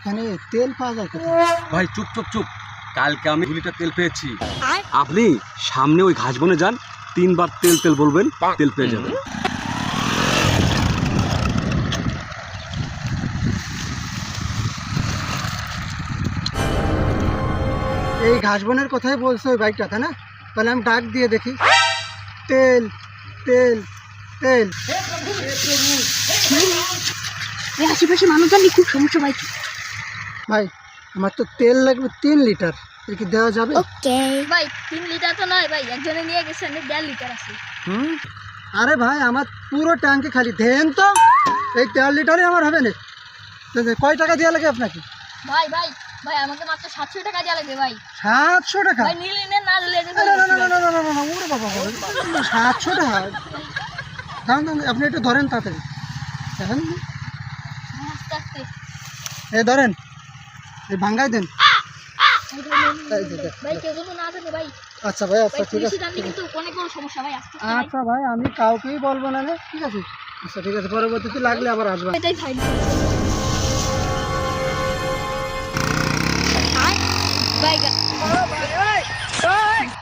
এখানে তেল পাওয়া যায় কোথায়? ভাই চুপ চুপ চুপ, কালকে আমি 2 লিটার তেল পেয়েছি। আপনি সামনে ওই ঘাস বনে যান, 3 বার তেল তেল বলবেন, তেল পেয়ে যাবেন। এই ঘাস বনের কথাই বলছো ওই বাইকটা, তাই না? তাহলে আমি ডাক দিয়ে দেখি। তেল তেল তেল। আশেপাশে মানুষজন খুব সমস্যা ভাই। ভাই আমার তো তেল লাগবে 3 লিটার, এর কি দেওয়া যাবে? ওকে ভাই 3 লিটার তো নয় ভাই, একজনে নিয়ে গেছেন 1.5 লিটার আছে। আরে ভাই আমার পুরো ট্যাঙ্কি খালি, দেন তো এই 1.5 লিটারই আমার হবে না। কয় টাকা দেওয়া লাগে আপনাকে? ভাই ভাই ভাই আমাকে মাত্র 700 টাকা দেওয়া লাগবে ভাই। 700 টাকা? ভাই নিলে নেন, না নিলে না না না না না না না, ওরে বাবা, 700 টাকা? দাম দাম, আপনি একটু ধরেন তাড়াতাড়ি, দেখেন আস্তে আস্তে এই ধরেন, এই ভাঙ্গাই দেন। ভাই কেউ যেন না জানে ভাই। আচ্ছা ভাই, আচ্ছা ভাই ঠিক পুলিশে আছে, জানলে কিন্তু অনেক বড় সমস্যা ভাই। আস্তে আস্তে আচ্ছা ভাই আমি কাউকেই বলবো না রে, ঠিক আছে? আচ্ছা ঠিক আছে, পরবর্তীতে লাগলে আবার আসবেন। এটাই ফাইন।